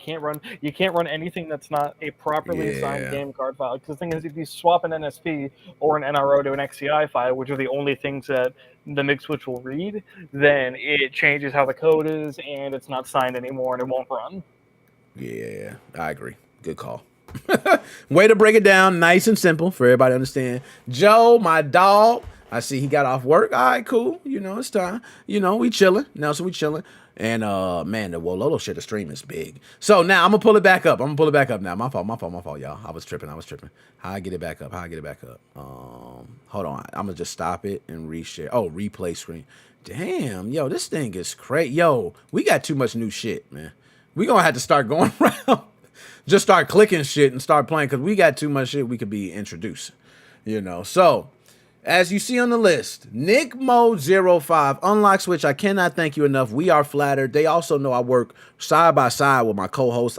can't run anything that's not a properly assigned game card file. Because the thing is, if you swap an NSP or an NRO to an XCI file, which are the only things that the MigSwitch will read, then it changes how the code is, and it's not signed anymore, and it won't run.
Yeah, I agree. Good call. Way to break it down, nice and simple for everybody to understand. Joe, my dog, I see he got off work. All right, cool. You know, it's time. You know, we chilling. Nelson, we chilling. And man, the Wololo shit, the stream is big. So now I'm gonna pull it back up. Now. My fault, y'all. I was tripping. How I get it back up? Hold on. I'm gonna just stop it and reshare. Oh, replay screen. Damn, yo, this thing is crazy. Yo, we got too much new shit, man. We gonna have to start going around. Just start clicking shit and start playing because we got too much shit we could be introducing, you know. So, as you see on the list, Nick Mo 05, UnlockSwitch, I cannot thank you enough. We are flattered. They also know I work side by side with my co-hosts.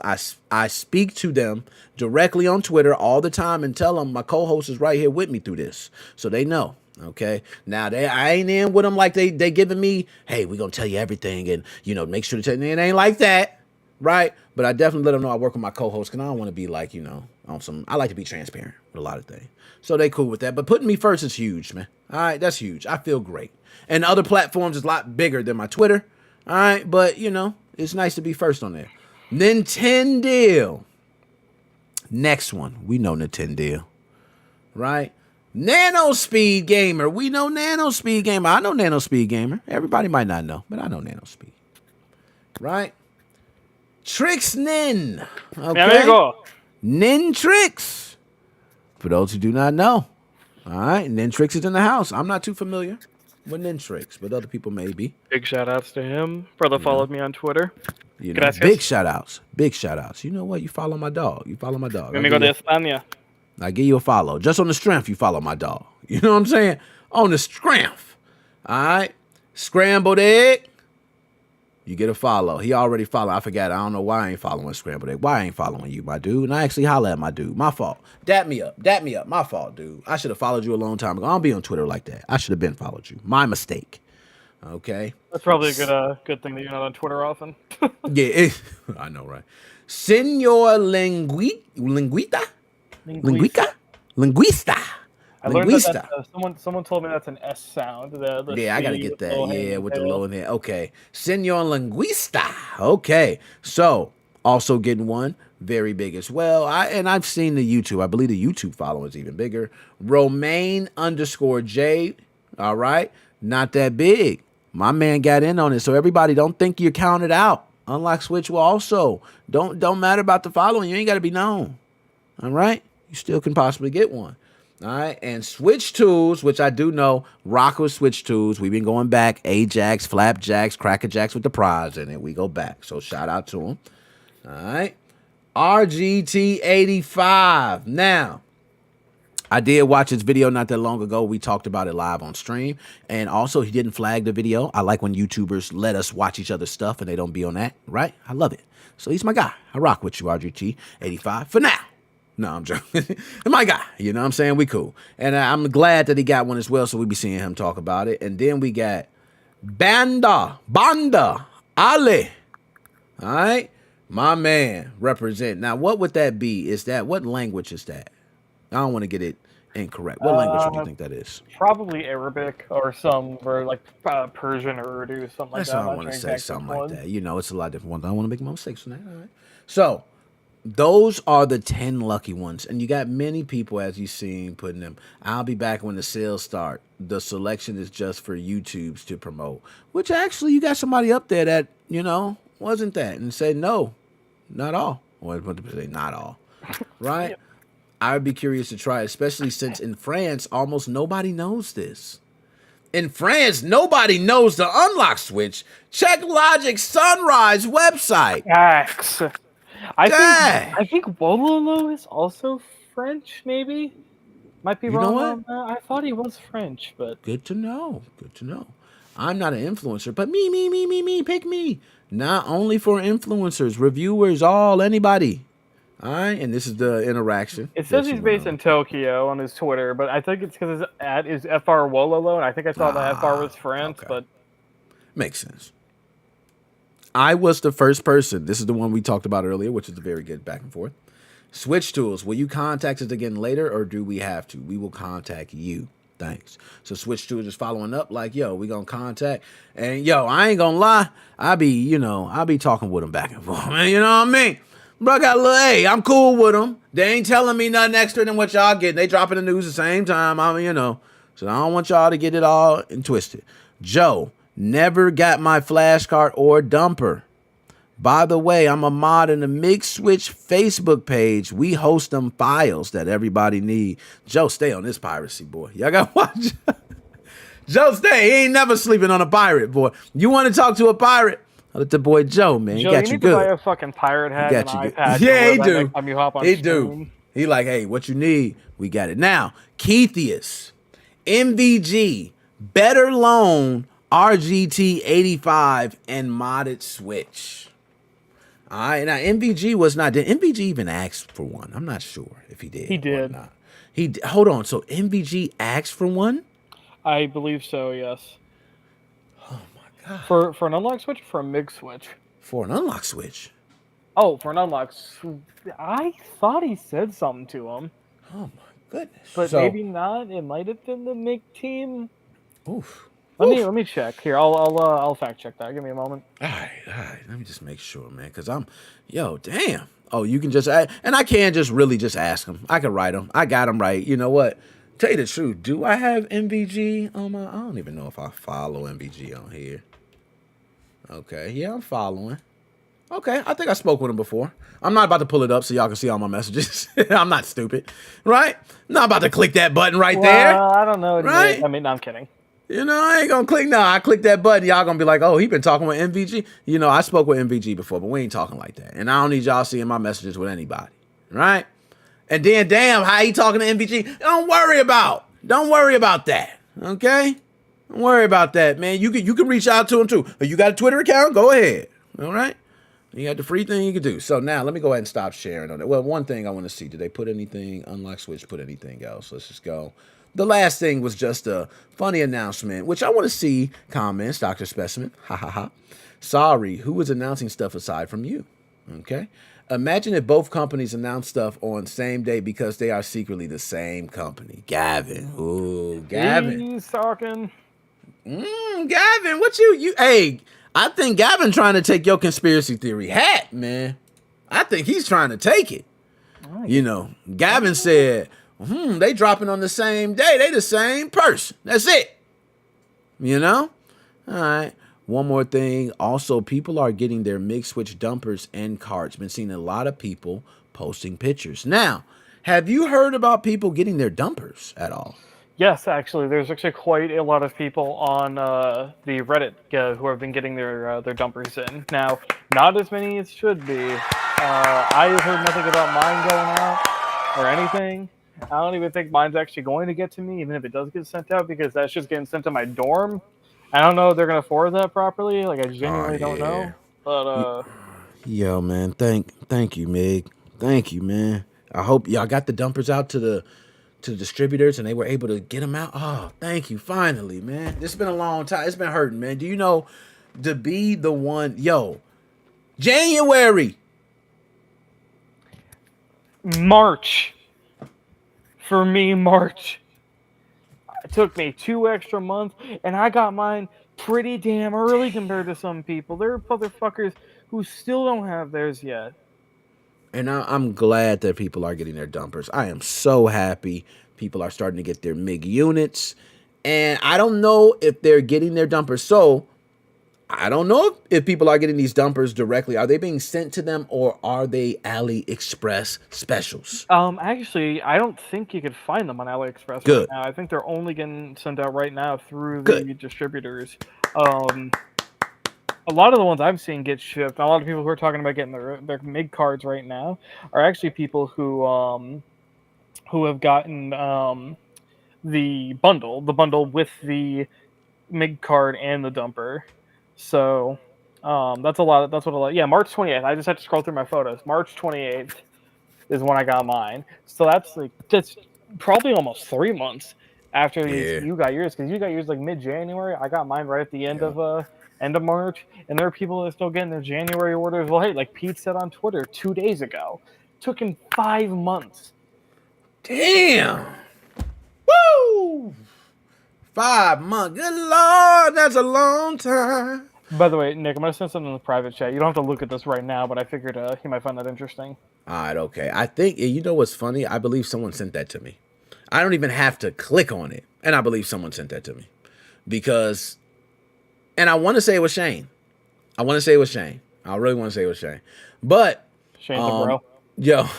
I speak to them directly on Twitter all the time and tell them my co-host is right here with me through this. So they know. Okay. Now I ain't in with them like they giving me, hey, we're going to tell you everything and, you know, make sure to tell you it ain't like that. Right, but I definitely let them know I work with my co-host because I don't want to be like, you know, on some. I like to be transparent with a lot of things, so they cool with that. But putting me first is huge, man. All right, that's huge. I feel great. And other platforms is a lot bigger than my Twitter. All right, but you know, it's nice to be first on there. Nintendo. Next one, we know Nintendo, right? Nano Speed Gamer. We know Nano Speed Gamer. I know Nano Speed Gamer. Everybody might not know, but I know Nano Speed. Right. Trix Nin. Okay.
There you go.
Nin Trix. For those who do not know. All right. Nin Trix is in the house. I'm not too familiar with Nin Trix, but other people may be.
Big shout outs to him. Brother followed me on Twitter.
You know, big shout outs. Big shout outs. You know what? You follow my dog.
Amigo de España.
I give you a follow. Just on the strength, you follow my dog. You know what I'm saying? On the strength. All right. Scrambled egg. You get a follow. He already followed. I forgot. I don't know why I ain't following Scrambled Egg. Why I ain't following you, my dude? And I actually holler at my dude. My fault. Dap me up. My fault, dude. I should have followed you a long time ago. I don't be on Twitter like that. I should have been followed you. My mistake. Okay.
That's probably a good thing that you're not on Twitter often.
Yeah. I know, right? Senor Linguista? Linguista.
I learned that someone told me that's an S sound.
Yeah, I gotta get that. Yeah, with the low in there. Okay. Senor Linguista. Okay. So, also getting one. Very big as well. I've seen the YouTube. I believe the YouTube following is even bigger. Romaine _J. All right. Not that big. My man got in on it. So everybody, don't think you're counted out. UnlockSwitch will also don't matter about the following. You ain't got to be known. All right, you still can possibly get one. All right, and switch tools, which I do know, rock with switch tools. We've been going back, Ajax, Flapjacks, Crackerjacks with the prize in it. We go back, so shout out to them. All right, RGT85. Now, I did watch his video not that long ago. We talked about it live on stream. And also, he didn't flag the video. I like when YouTubers let us watch each other's stuff and they don't be on that, right? I love it. So he's my guy. I rock with you, RGT85, for now. No, I'm joking. My guy. You know what I'm saying? We cool. And I'm glad that he got one as well, so we be seeing him talk about it. And then we got Banda Ali. All right? My man represent. Now, what would that be? What language is that? I don't want to get it incorrect. What language would you think that is?
Probably Arabic or some, or like Persian or Urdu, something like
That's
that.
what I want to say, something like that. You know, it's a lot of different ones. I don't want to make no mistakes on that. All right. So, those are the 10 lucky ones. And you got many people, as you've seen, putting them. I'll be back when the sales start. The selection is just for YouTubes to promote. Which actually, you got somebody up there that, wasn't that. And said, no, not all. Or what to say, not all. Right? Yeah. I would be curious to try, especially since in France, almost nobody knows this. In France, nobody knows the UnlockSwitch. Check Logic's Sunrise website.
X. I think Wololo is also French, maybe? Might be wrong on that. I thought he was French, but...
Good to know. Good to know. I'm not an influencer, but me, pick me. Not only for influencers, reviewers, anybody. All right, and this is the interaction.
It says he's based in Tokyo on his Twitter, but I think it's because his ad is FR Wololo, and I think I saw the FR was France, but...
Makes sense. I was the first person. This is the one we talked about earlier, which is a very good back and forth. Switch tools. Will you contact us again later, or do we have to? We will contact you. Thanks. So Switch tools is following up like, yo, we gonna contact. And I ain't gonna lie. I be talking with him back and forth. Man, you know what I mean? Bro, got a little, hey, I'm cool with them. They ain't telling me nothing extra than what y'all getting. They dropping the news the same time. So I don't want y'all to get it all twisted. Joe, never got my flashcard or dumper. By the way, I'm a mod in the MigSwitch Facebook page. We host them files that everybody need. Joe, stay on this piracy, boy. Y'all got to watch. Joe, stay. He ain't never sleeping on a pirate, boy. You want to talk to a pirate? Let the boy Joe, man.
Joe,
he got you good.
To buy a fucking pirate hat and iPad.
Yeah, he do.
You hop on
he do. He like, hey, what you need? We got it. Now, Keithius, MVG, Better Loan, RGT85, and Modded Switch. All right, now MVG was not. Did MVG even ask for one? I'm not sure if he did.
He did.
Or not. Hold on. So MVG asked for one?
I believe so. Yes.
Oh my god.
For an UnlockSwitch or for a MigSwitch?
For an UnlockSwitch.
Oh, for an UnlockSwitch. I thought he said something to him.
Oh my goodness.
But maybe not. It might have been the Mig team.
Oof.
Let me check here. I'll fact check that. Give me a moment.
All right. Let me just make sure, man, because damn. Oh, you can just, and I can just really just ask him. I can write him. I got him right. You know what? Tell you the truth. Do I have MVG on my? I don't even know if I follow MVG on here. Okay, yeah, I'm following. Okay, I think I spoke with him before. I'm not about to pull it up so y'all can see all my messages. I'm not stupid, right? I'm not about to click that button right there.
I don't know.
Right?
I mean, no, I'm kidding.
I ain't gonna click. No, I click that button. Y'all gonna be like, oh, he been talking with MVG. I spoke with MVG before, but we ain't talking like that. And I don't need y'all seeing my messages with anybody, right? And then, damn, how he talking to MVG? Don't worry about that, okay? Don't worry about that, man. You can reach out to him too. If you got a Twitter account, go ahead. All right. You got the free thing you can do. So now let me go ahead and stop sharing on it. Well, one thing I want to see. Did they put anything? UnlockSwitch put anything else? Let's just go. The last thing was just a funny announcement, which I want to see comments, Dr. Specimen. Ha ha ha. Sorry, who was announcing stuff aside from you? Okay. Imagine if both companies announce stuff on the same day because they are secretly the same company. Gavin. Ooh, Gavin.
He's talking.
Gavin, what you hey, I think Gavin trying to take your conspiracy theory hat, man. I think he's trying to take it. Gavin said, they dropping on the same day. They the same person. That's it. All right. One more thing. Also, people are getting their MigSwitch dumpers and cards. Been seeing a lot of people posting pictures. Now, have you heard about people getting their dumpers at all?
Yes, actually, there's actually quite a lot of people on the Reddit who have been getting their dumpers in. Now, not as many as should be. I have heard nothing about mine going out or anything. I don't even think mine's actually going to get to me, even if it does get sent out, because that's just getting sent to my dorm. I don't know if they're gonna forward that properly. Like, I
Oh
genuinely don't
yeah.
know. But
Yo, man. Thank you, Mig. Thank you, man. I hope y'all got the dumpers out to the distributors and they were able to get them out. Oh, thank you. Finally, man. This has been a long time. It's been hurting, man. Do you know to be the one, yo, January.
March. For me, March. It took me 2 extra months, and I got mine pretty damn early compared to some people. There are motherfuckers who still don't have theirs yet.
And I'm glad that people are getting their dumpers. I am so happy people are starting to get their MIG units. And I don't know if they're getting their dumpers. So I don't know if people are getting these dumpers directly. Are they being sent to them or are they AliExpress specials?
Actually, I don't think you could find them on AliExpress right
Good.
now. I think they're only getting sent out right now through
Good.
the distributors. A lot of the ones I've seen get shipped, a lot of people who are talking about getting their MIG cards right now are actually people who have gotten the bundle with the MIG card and the dumper. So that's a lot. That's what a lot. Yeah, March 28th. I just had to scroll through my photos. March 28th is when I got mine. So that's probably almost 3 months after
Yeah.
you got yours, because you got yours like mid-January. I got mine right at the
Yeah.
end of March, and there are people that are still getting their January orders. Well, hey, like Pete said on Twitter 2 days ago, took him 5 months.
Damn. Woo! 5 months. Good Lord, that's a long time.
By the way, Nick, I'm gonna send something in the private chat. You don't have to look at this right now, but I figured you might find that interesting.
All right, okay. I think, you know what's funny? I believe someone sent that to me. I don't even have to click on it. And I believe someone sent that to me. Because, and I want to say it was Shane. I want to say it was Shane. I really want to say it was Shane. But,
Shane's a bro.
yo,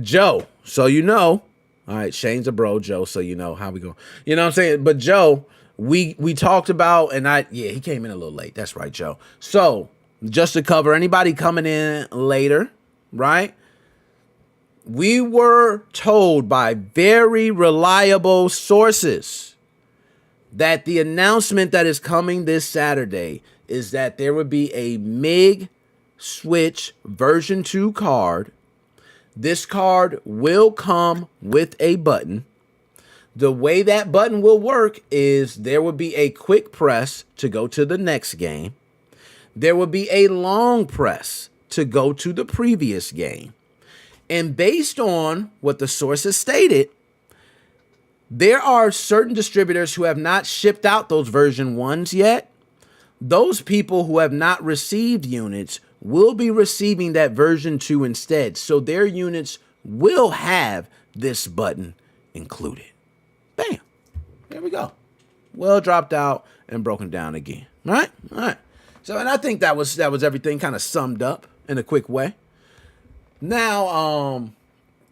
Joe, so you know. All right, Shane's a bro, Joe, so you know how we go. You know what I'm saying? But Joe, we talked about, and he came in a little late. That's right, Joe. So, just to cover anybody coming in later, right? We were told by very reliable sources that the announcement that is coming this Saturday is that there would be a MIG Switch version 2 card. This card will come with a button. The way that button will work is there will be a quick press to go to the next game. There will be a long press to go to the previous game. And based on what the sources stated, there are certain distributors who have not shipped out those version 1s yet. Those people who have not received units will be receiving that version 2 instead. So their units will have this button included. Bam. There we go. Well dropped out and broken down again. All right? All right. So, and I think that was everything kind of summed up in a quick way. Now,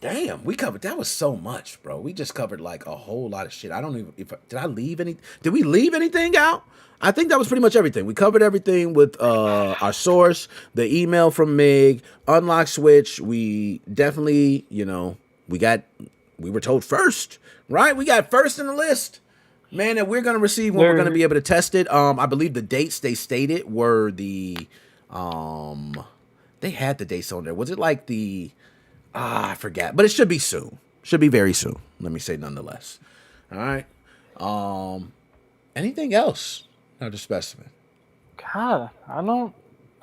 damn, that was so much, bro. We just covered like a whole lot of shit. I don't even, did we leave anything out? I think that was pretty much everything. We covered everything with our source, the email from Mig, UnlockSwitch. We definitely, we were told first, right? We got first in the list, man, that we're going to receive when we're going to be able to test it. I believe the dates they stated were they had the dates on there. Was it like I forgot, but it should be soon. Should be very soon. Let me say nonetheless. All right. Anything else? Another specimen.
God, I don't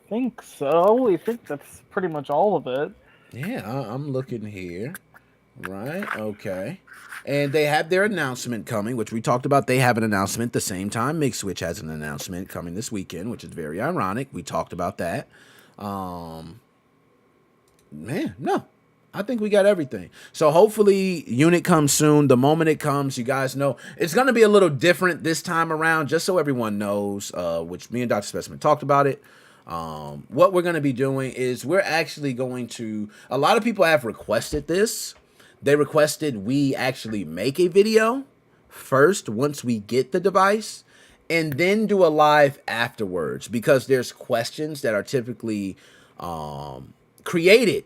think so. I think that's pretty much all of it.
Yeah, I'm looking here. Right. Okay. And they have their announcement coming, which we talked about. They have an announcement the same time MigSwitch has an announcement coming this weekend, which is very ironic. We talked about that. Man, no. I think we got everything. So hopefully unit comes soon. The moment it comes, you guys know it's going to be a little different this time around, just so everyone knows, which me and Dr. Specimen talked about it. What we're going to be doing is we're actually going to, a lot of people have requested this. They requested we actually make a video first once we get the device and then do a live afterwards, because there's questions that are typically created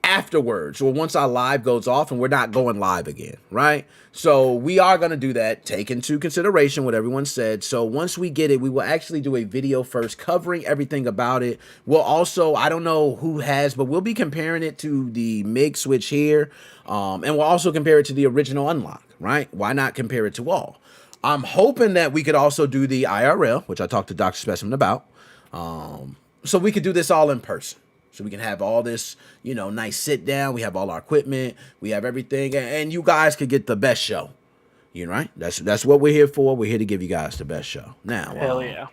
afterwards or once our live goes off and we're not going live again, right? So we are going to do that, take into consideration what everyone said. So once we get it, we will actually do a video first covering everything about it. We'll also, I don't know who has, but we'll be comparing it to the Mig Switch here, and we'll also compare it to the original Unlock, right? Why not compare it to all? I'm hoping that we could also do the IRL, which I talked to Dr. Specimen about, so we could do this all in person. So we can have all this, you know, nice sit down. We have all our equipment. We have everything. And you guys could get the best show. You know, right? That's what we're here for. We're here to give you guys the best show. Now,
Hell yeah.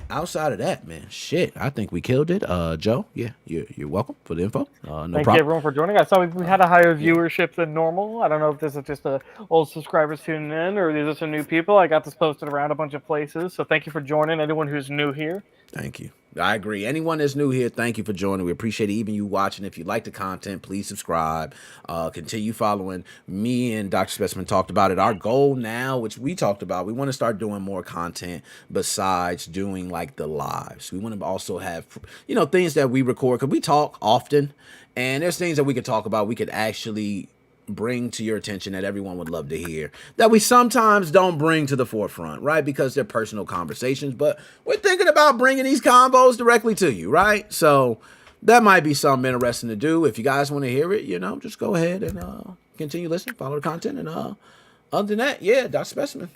Outside of that, man, shit, I think we killed it. Joe, yeah, you're welcome for the info. No
Thank
problem.
you everyone for joining. I saw we had a higher viewership than normal. I don't know if this is just the old subscribers tuning in or these are some new people. I got this posted around a bunch of places. So thank you for joining, anyone who's new here.
Thank you. I agree. Anyone that's new here, thank you for joining. We appreciate it. Even you watching. If you like the content, please subscribe. Continue following. Me and Dr. Specimen talked about it. Our goal now, which we talked about, we want to start doing more content besides doing like the lives. We want to also have, you know, things that we record, because we talk often, and there's things that we could talk about. We could actually bring to your attention that everyone would love to hear, that we sometimes don't bring to the forefront, right? Because they're personal conversations, but we're thinking about bringing these combos directly to you, right? So that might be something interesting to do. If you guys want to hear it, you know, just go ahead and continue listening, follow the content, and other than that, yeah, Dr. Specimen,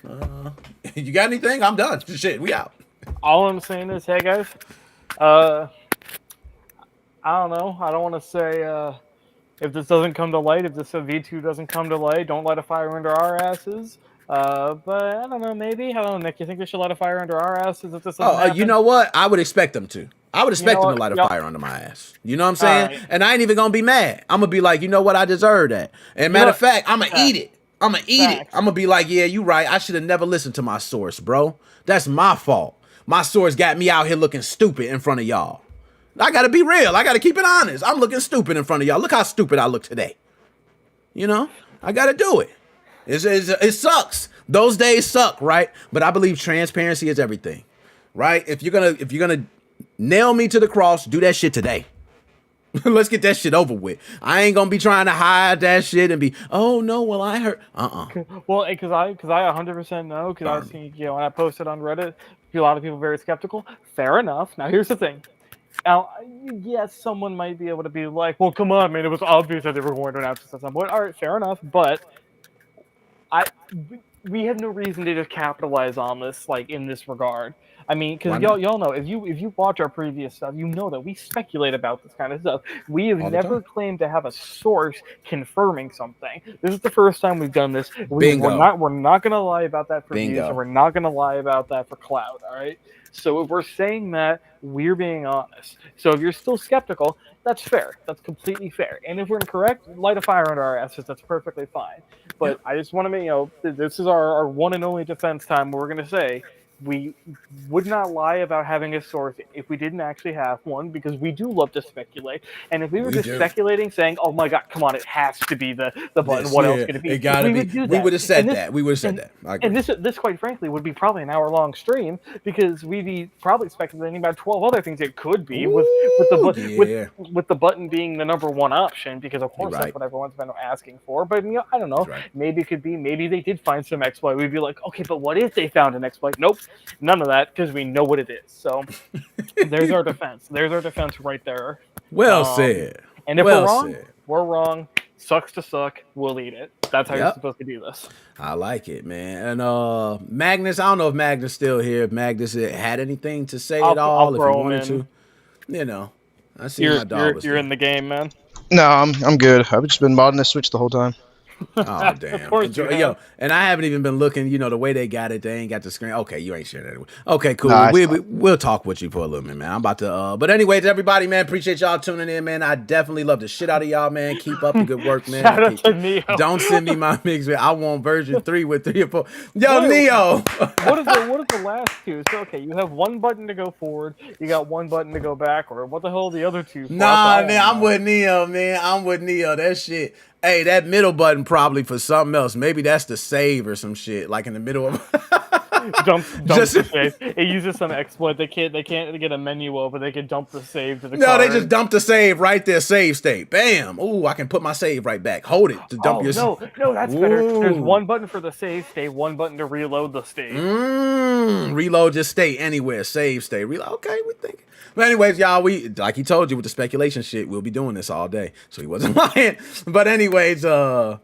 you got anything? I'm done. Shit, we out.
All I'm saying is, hey guys, I don't know. I don't want to say if this doesn't come to light, if this V2 doesn't come to light, don't light a fire under our asses. But I don't know, maybe. I don't know, Nick. You think they should light a fire under our asses if this doesn't happen?
You know what? I would expect them to. I would expect them to light a fire under my ass. You know what I'm saying?
Right.
And I ain't even going to be mad. I'm going to be like, you know what? I deserve that. And matter of fact, I'm going to eat it. I'm going to eat it. I'm going to be like, yeah, you right. I should have never listened to my source, bro. That's my fault. My source got me out here looking stupid in front of y'all. I got to be real. I got to keep it honest. I'm looking stupid in front of y'all. Look how stupid I look today. You know, I got to do it. It sucks. Those days suck, right? But I believe transparency is everything, right? If you're gonna nail me to the cross, do that shit today. Let's get that shit over with. I ain't gonna be trying to hide that shit and be, oh no, well I heard.
Well, because I 100% know, because I've seen, you know, when I posted on Reddit, a lot of people very skeptical. Fair enough. Now here's the thing. Now, yes, someone might be able to be like, well, come on, man, it was obvious that they were going to announce this at some point. All right, fair enough, but we have no reason to just capitalize on this, like, in this regard. I mean, because y'all know, if you watch our previous stuff, you know that we speculate about this kind of stuff. We have never claimed to have a source confirming something. This is the first time we've done this. We're not going to lie about that for views, and we're not going to lie about that for clout, all right? So if we're saying that, we're being honest. So if you're still skeptical, that's fair. That's completely fair. And if we're incorrect, light a fire under our asses. That's perfectly fine. But I just want to make, you know, this is our one and only defense time where we're going to say we would not lie about having a source if we didn't actually have one, because we do love to speculate. And if we were just speculating, saying, "Oh my God, come on, it has to be the button. What else could it be?"
It gotta be. We would have said that. We would have said that. I agree.
And this, quite frankly, would be probably an hour-long stream, because we'd be probably speculating about 12 other things it could be, with the button being the number one option, because of course that's what everyone's been asking for. But you know, I don't know. Maybe it could be. Maybe they did find some exploit. We'd be like, okay, but what if they found an exploit? Nope. None of that, because we know what it is. So there's our defense. There's our defense right there.
Well said.
And if we're wrong, we're wrong. Sucks to suck. We'll eat it. That's how you're supposed to do this.
I like it, man. And Magnus, I don't know if Magnus still here. If Magnus had anything to say at all, if he wanted to. You know, I see my dog.
You're in the game, man.
No, I'm good. I've just been modding this Switch the whole time.
Oh damn!
Of course you
Yo,
have.
and I haven't even been looking. You know the way they got it, they ain't got the screen. Okay, you ain't sharing that. Anyway. Okay, cool.
Nah, I saw it.
We'll talk with you for a little bit, man. I'm about to. But anyways, everybody, man, appreciate y'all tuning in, man. I definitely love the shit out of y'all, man. Keep up the good work, man.
Shout out to Neo.
Don't send me my mix. I want version 3 with 3 or 4. Yo,
What-
Neo.
What are the last two? So okay, you have one button to go forward, you got one button to go backward. What the hell are the other two for?
Nah,
That's
man,
all I
I'm
know.
with Neo, man. I'm with Neo. That shit. Hey, that middle button probably for something else. Maybe that's the save or some shit, like in the middle of.
Dump
Just-
the save. It uses some exploit. They can't get a menu open. They can dump the save to the
No,
card.
they just dumped the save right there, save state. Bam. Ooh, I can put my save right back. Hold it to dump
Oh
your.
no, that's better. There's
Ooh.
one button for the save state, one button to reload the state.
Reload your state anywhere. Save state. Reload. Okay, we think. But anyways, y'all, we like he told you with the speculation shit, we'll be doing this all day. So he wasn't lying. But anyways, yo.